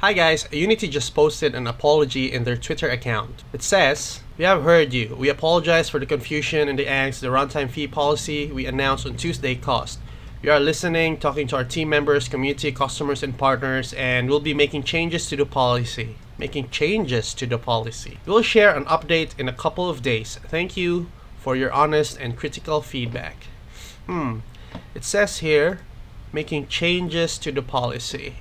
Hi guys, Unity just posted an apology in their Twitter account. It says, "We have heard you. We apologize for the confusion and the angst the runtime fee policy we announced on Tuesday caused. We are listening, talking to our team members, community, customers, and partners, and we'll be making changes to the policy. We'll share an update in a couple of days. Thank you for your honest and critical feedback." It says here, making changes to the policy.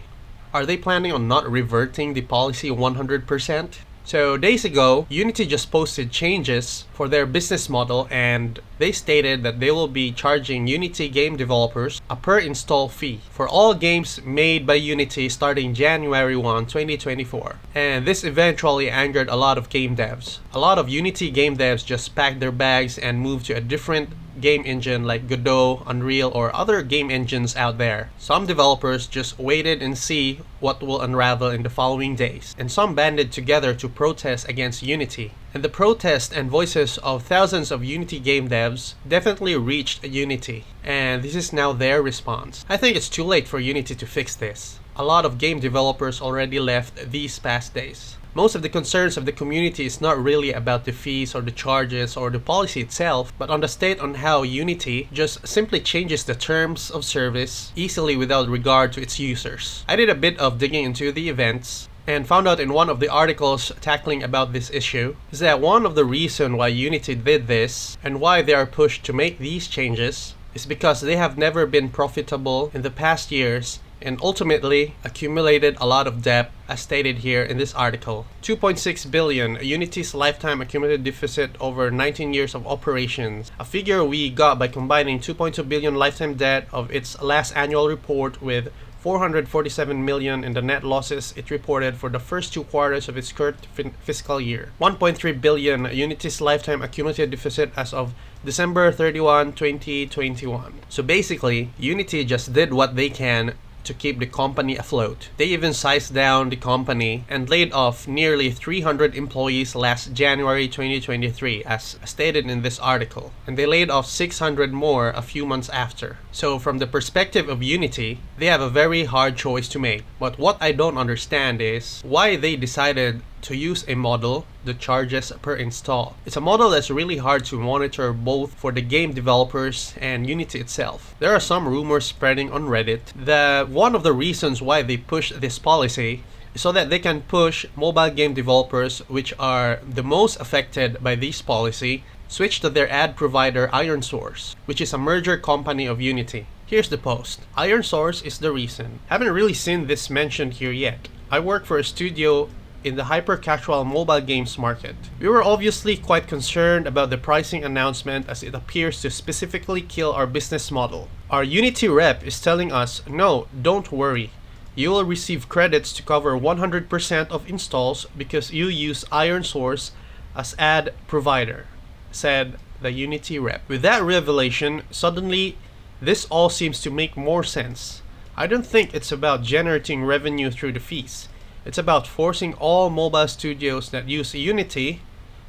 Are they planning on not reverting the policy 100%? So days ago, Unity just posted changes for their business model, and they stated that they will be charging Unity game developers a per install fee for all games made by Unity starting January 1, 2024. And this eventually angered a lot of game devs. A lot of Unity game devs just packed their bags and moved to a different game engine like Godot, Unreal, or other game engines out there. Some developers just waited and see what will unravel in the following days, and some banded together to protest against Unity. And the protest and voices of thousands of Unity game devs definitely reached Unity, and this is now their response. I think it's too late for Unity to fix this. A lot of game developers already left these past days. Most of the concerns of the community is not really about the fees or the charges or the policy itself, but on the state on how Unity just simply changes the terms of service easily without regard to its users. I did a bit of digging into the events and found out in one of the articles tackling about this issue is that one of the reasons why Unity did this and why they are pushed to make these changes is because they have never been profitable in the past years and ultimately accumulated a lot of debt, as stated here in this article. 2.6 billion, Unity's lifetime accumulated deficit over 19 years of operations. A figure we got by combining 2.2 billion lifetime debt of its last annual report with 447 million in the net losses it reported for the first 2 quarters of its current fiscal year. 1.3 billion, Unity's lifetime accumulated deficit as of December 31, 2021. So basically, Unity just did what they can to keep the company afloat. They even sized down the company and laid off nearly 300 employees last January 2023, as stated in this article. And they laid off 600 more a few months after. So from the perspective of Unity, they have a very hard choice to make. But what I don't understand is why they decided to use a model that charges per install. It's a model that's really hard to monitor both for the game developers and Unity itself. There are some rumors spreading on Reddit that one of the reasons why they push this policy is so that they can push mobile game developers, which are the most affected by this policy, switch to their ad provider ironSource, which is a merger company of Unity. Here's the post. ironSource is the reason. Haven't really seen this mentioned here yet. I work for a studio in the hyper-casual mobile games market. We were obviously quite concerned about the pricing announcement as it appears to specifically kill our business model. Our Unity rep is telling us, "No, don't worry. You will receive credits to cover 100% of installs because you use ironSource as ad provider," said the Unity rep. With that revelation, suddenly this all seems to make more sense. I don't think it's about generating revenue through the fees. It's about forcing all mobile studios that use Unity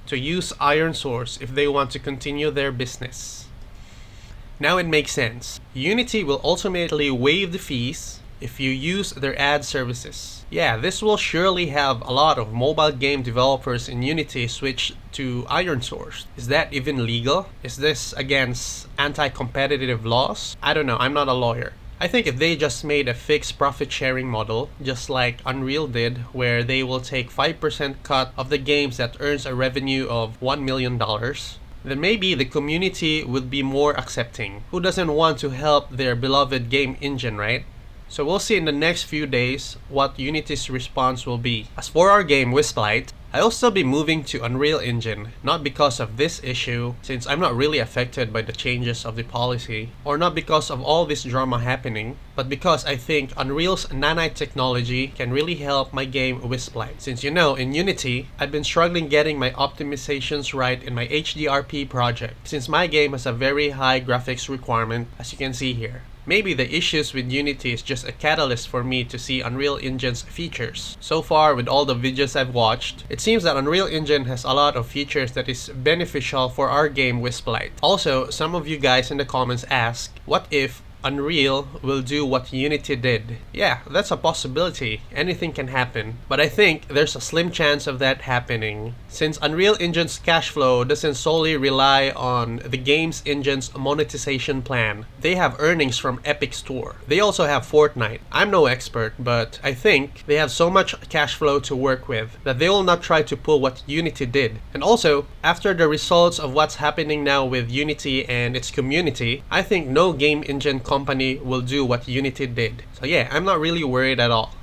to use ironSource if they want to continue their business. Now it makes sense. Unity will ultimately waive the fees if you use their ad services. Yeah, this will surely have a lot of mobile game developers in Unity switch to ironSource. Is that even legal? Is this against anti-competitive laws? I don't know, I'm not a lawyer. I think if they just made a fixed profit sharing model, just like Unreal did, where they will take 5% cut of the games that earns a revenue of $1 million, then maybe the community would be more accepting. Who doesn't want to help their beloved game engine, right? So we'll see in the next few days what Unity's response will be. As for our game Wisplight, I'll still be moving to Unreal Engine, not because of this issue, since I'm not really affected by the changes of the policy, or not because of all this drama happening, but because I think Unreal's nanite technology can really help my game Wisplight. Since in Unity, I've been struggling getting my optimizations right in my HDRP project, since my game has a very high graphics requirement, as you can see here. Maybe the issues with Unity is just a catalyst for me to see Unreal Engine's features. So far, with all the videos I've watched, it seems that Unreal Engine has a lot of features that is beneficial for our game Wisplight. Also, some of you guys in the comments ask, what if Unreal will do what Unity did. Yeah, that's a possibility. Anything can happen. But I think there's a slim chance of that happening, since Unreal Engine's cash flow doesn't solely rely on the game's engine's monetization plan. They have earnings from Epic Store. They also have Fortnite. I'm no expert, but I think they have so much cash flow to work with that they will not try to pull what Unity did. And also, after the results of what's happening now with Unity and its community, I think no game engine company will do what Unity did. So yeah, I'm not really worried at all.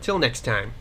Till next time.